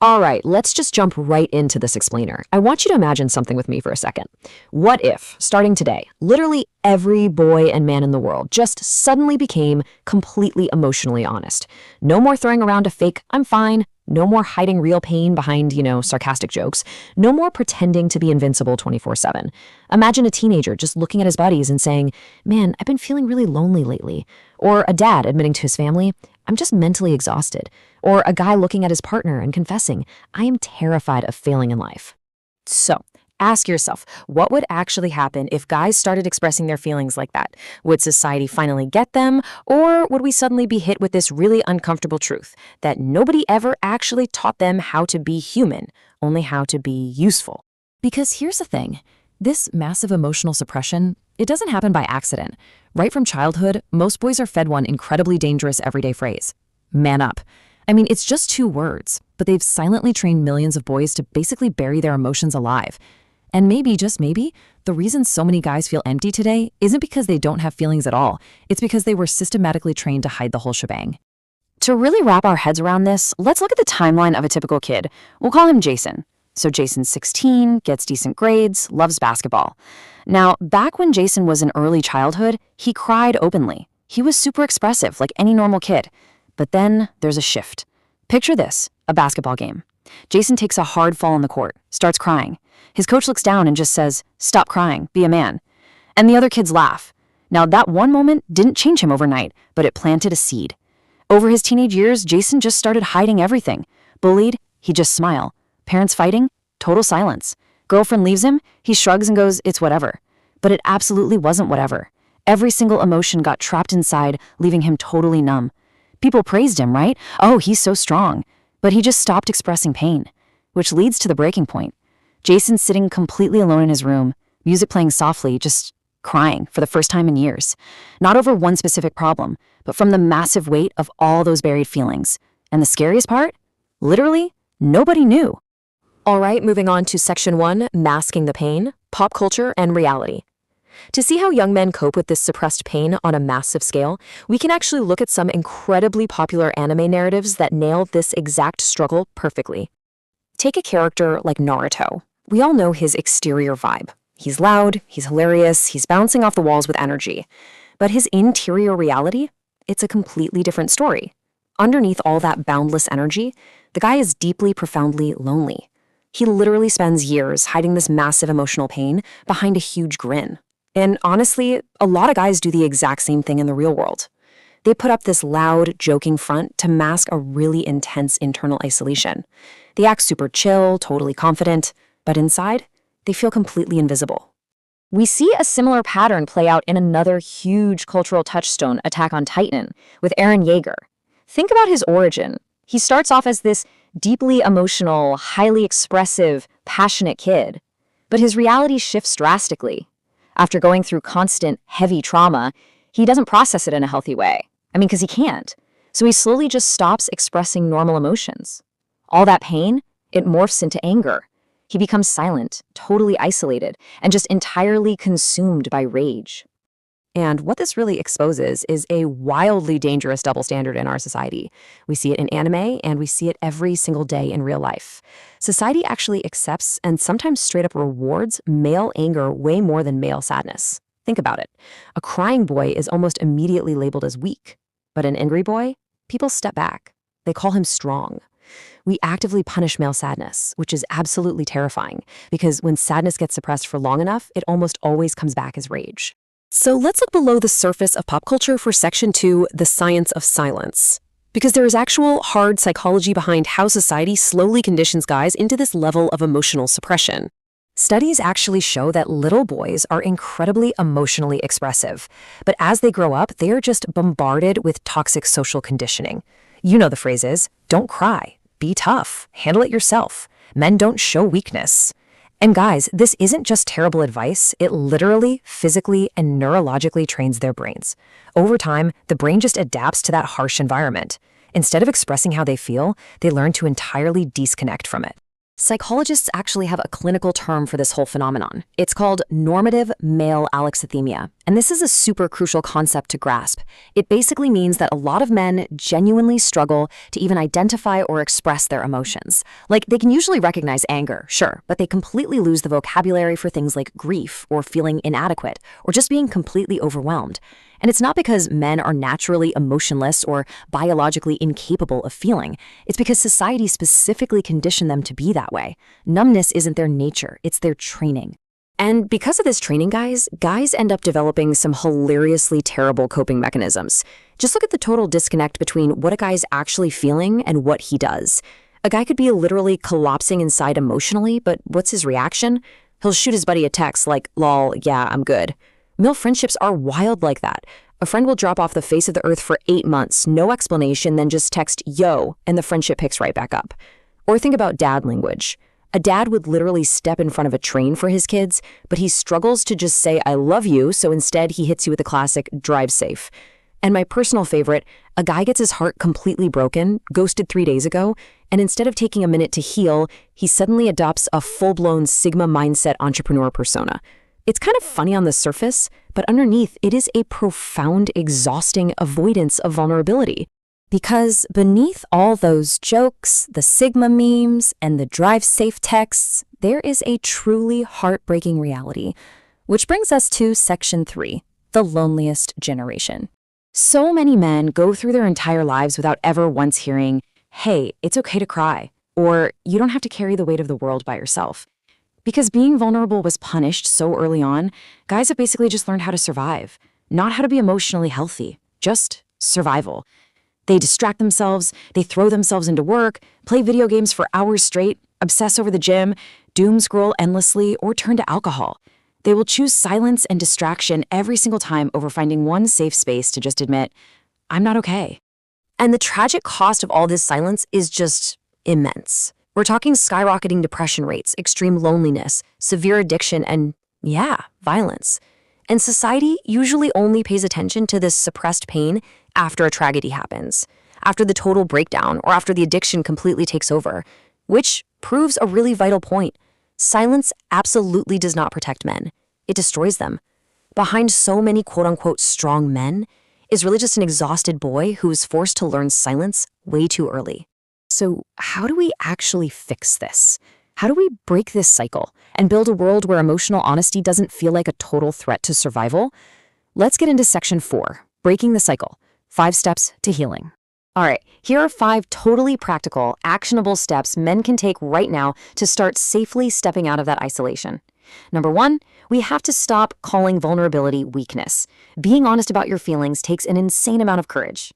All right, let's just jump right into this explainer. I want you to imagine something with me for a second. What if, starting today, literally every boy and man in the world just suddenly became completely emotionally honest? No more throwing around a fake, I'm fine. No more hiding real pain behind, sarcastic jokes. No more pretending to be invincible 24/7. Imagine a teenager just looking at his buddies and saying, "Man, I've been feeling really lonely lately." Or a dad admitting to his family, "I'm just mentally exhausted." Or a guy looking at his partner and confessing, "I am terrified of failing in life." So, ask yourself, what would actually happen if guys started expressing their feelings like that? Would society finally get them? Or would we suddenly be hit with this really uncomfortable truth that nobody ever actually taught them how to be human, only how to be useful? Because here's the thing, this massive emotional suppression, it doesn't happen by accident. Right from childhood, most boys are fed one incredibly dangerous everyday phrase, man up. I mean, it's just 2 words, but they've silently trained millions of boys to basically bury their emotions alive. And maybe, just maybe, the reason so many guys feel empty today isn't because they don't have feelings at all. It's because they were systematically trained to hide the whole shebang. To really wrap our heads around this, let's look at the timeline of a typical kid. We'll call him Jason. So Jason's 16, gets decent grades, loves basketball. Now, back when Jason was in early childhood, he cried openly. He was super expressive, like any normal kid. But then there's a shift. Picture this, a basketball game. Jason takes a hard fall on the court, starts crying. His coach looks down and just says, "Stop crying, be a man." And the other kids laugh. Now, that one moment didn't change him overnight, but it planted a seed. Over his teenage years, Jason just started hiding everything. Bullied, he'd just smile. Parents fighting, total silence. Girlfriend leaves him, he shrugs and goes, "It's whatever." But it absolutely wasn't whatever. Every single emotion got trapped inside, leaving him totally numb. People praised him, right? "Oh, he's so strong." But he just stopped expressing pain, which leads to the breaking point. Jason's sitting completely alone in his room, music playing softly, just crying for the first time in years. Not over one specific problem, but from the massive weight of all those buried feelings. And the scariest part? Literally, nobody knew. All right, moving on to section 1, masking the pain, pop culture, and reality. To see how young men cope with this suppressed pain on a massive scale, we can actually look at some incredibly popular anime narratives that nail this exact struggle perfectly. Take a character like Naruto. We all know his exterior vibe. He's loud, he's hilarious, he's bouncing off the walls with energy. But his interior reality? It's a completely different story. Underneath all that boundless energy, the guy is deeply, profoundly lonely. He literally spends years hiding this massive emotional pain behind a huge grin. And honestly, a lot of guys do the exact same thing in the real world. They put up this loud, joking front to mask a really intense internal isolation. They act super chill, totally confident, but inside, they feel completely invisible. We see a similar pattern play out in another huge cultural touchstone, Attack on Titan, with Eren Yeager. Think about his origin. He starts off as this deeply emotional, highly expressive, passionate kid, but his reality shifts drastically. After going through constant, heavy trauma, he doesn't process it in a healthy way. Because he can't. So he slowly just stops expressing normal emotions. All that pain, it morphs into anger. He becomes silent, totally isolated, and just entirely consumed by rage. And what this really exposes is a wildly dangerous double standard in our society. We see it in anime, and we see it every single day in real life. Society actually accepts and sometimes straight up rewards male anger way more than male sadness. Think about it. A crying boy is almost immediately labeled as weak. But an angry boy, people step back. They call him strong. We actively punish male sadness, which is absolutely terrifying, because when sadness gets suppressed for long enough, it almost always comes back as rage. So let's look below the surface of pop culture for section 2, the science of silence. Because there is actual hard psychology behind how society slowly conditions guys into this level of emotional suppression. Studies actually show that little boys are incredibly emotionally expressive, but as they grow up, they are just bombarded with toxic social conditioning. You know the phrases, don't cry, be tough, handle it yourself, men don't show weakness. And guys, this isn't just terrible advice, it literally, physically, and neurologically trains their brains. Over time, the brain just adapts to that harsh environment. Instead of expressing how they feel, they learn to entirely disconnect from it. Psychologists actually have a clinical term for this whole phenomenon. It's called normative male alexithymia, And this is a super crucial concept to grasp. It basically means that a lot of men genuinely struggle to even identify or express their emotions. Like, they can usually recognize anger, sure, but they completely lose the vocabulary for things like grief or feeling inadequate or just being completely overwhelmed. And it's not because men are naturally emotionless or biologically incapable of feeling. It's because society specifically conditioned them to be that way. Numbness isn't their nature, it's their training. And because of this training, guys end up developing some hilariously terrible coping mechanisms. Just look at the total disconnect between what a guy's actually feeling and what he does. A guy could be literally collapsing inside emotionally, but what's his reaction? He'll shoot his buddy a text like, "Lol, yeah, I'm good." Male friendships are wild like that. A friend will drop off the face of the earth for 8 months, no explanation, then just text, "Yo," and the friendship picks right back up. Or think about dad language. A dad would literally step in front of a train for his kids, but he struggles to just say, "I love you," so instead he hits you with the classic, "Drive safe." And my personal favorite, a guy gets his heart completely broken, ghosted 3 days ago, and instead of taking a minute to heal, he suddenly adopts a full-blown Sigma mindset entrepreneur persona. It's kind of funny on the surface, but underneath it is a profound, exhausting avoidance of vulnerability. Because beneath all those jokes, the Sigma memes, and the drive safe texts, there is a truly heartbreaking reality. Which brings us to section 3, the loneliest generation. So many men go through their entire lives without ever once hearing, "Hey, it's okay to cry," or "You don't have to carry the weight of the world by yourself." Because being vulnerable was punished so early on, guys have basically just learned how to survive, not how to be emotionally healthy, just survival. They distract themselves, they throw themselves into work, play video games for hours straight, obsess over the gym, doom scroll endlessly, or turn to alcohol. They will choose silence and distraction every single time over finding one safe space to just admit, "I'm not okay." And the tragic cost of all this silence is just immense. We're talking skyrocketing depression rates, extreme loneliness, severe addiction, and violence. And society usually only pays attention to this suppressed pain after a tragedy happens, after the total breakdown, or after the addiction completely takes over, which proves a really vital point. Silence absolutely does not protect men. It destroys them. Behind so many quote-unquote strong men is really just an exhausted boy who is forced to learn silence way too early. So how do we actually fix this? How do we break this cycle and build a world where emotional honesty doesn't feel like a total threat to survival? Let's get into section 4, breaking the cycle, 5 steps to healing. All right, here are 5 totally practical, actionable steps men can take right now to start safely stepping out of that isolation. Number 1, we have to stop calling vulnerability weakness. Being honest about your feelings takes an insane amount of courage.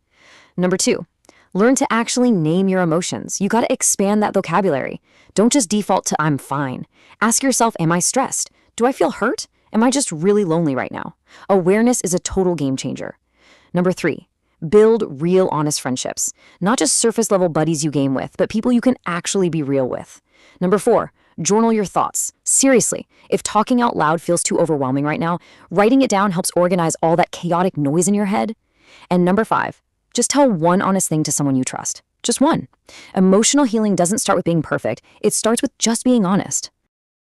Number 2, learn to actually name your emotions. You got to expand that vocabulary. Don't just default to "I'm fine." Ask yourself, am I stressed? Do I feel hurt? Am I just really lonely right now? Awareness is a total game changer. Number 3, build real honest friendships. Not just surface level buddies you game with, but people you can actually be real with. Number 4, journal your thoughts. Seriously, if talking out loud feels too overwhelming right now, writing it down helps organize all that chaotic noise in your head. And number 5, just tell one honest thing to someone you trust. Just one. Emotional healing doesn't start with being perfect. It starts with just being honest.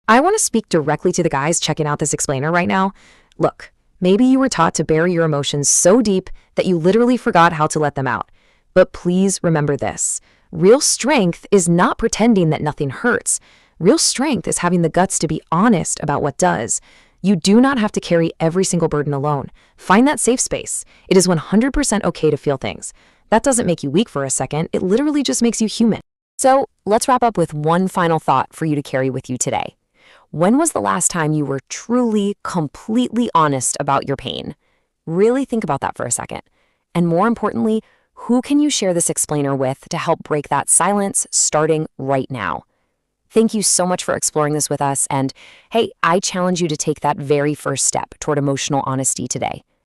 I want to speak directly to the guys checking out this explainer right now. Look, maybe you were taught to bury your emotions so deep that you literally forgot how to let them out. But please remember this. Real strength is not pretending that nothing hurts. Real strength is having the guts to be honest about what does. You do not have to carry every single burden alone. Find that safe space. It is 100% okay to feel things. That doesn't make you weak for a second. It literally just makes you human. So let's wrap up with one final thought for you to carry with you today. When was the last time you were truly, completely honest about your pain? Really think about that for a second. And more importantly, who can you share this explainer with to help break that silence starting right now? Thank you so much for exploring this with us. And hey, I challenge you to take that very first step toward emotional honesty today.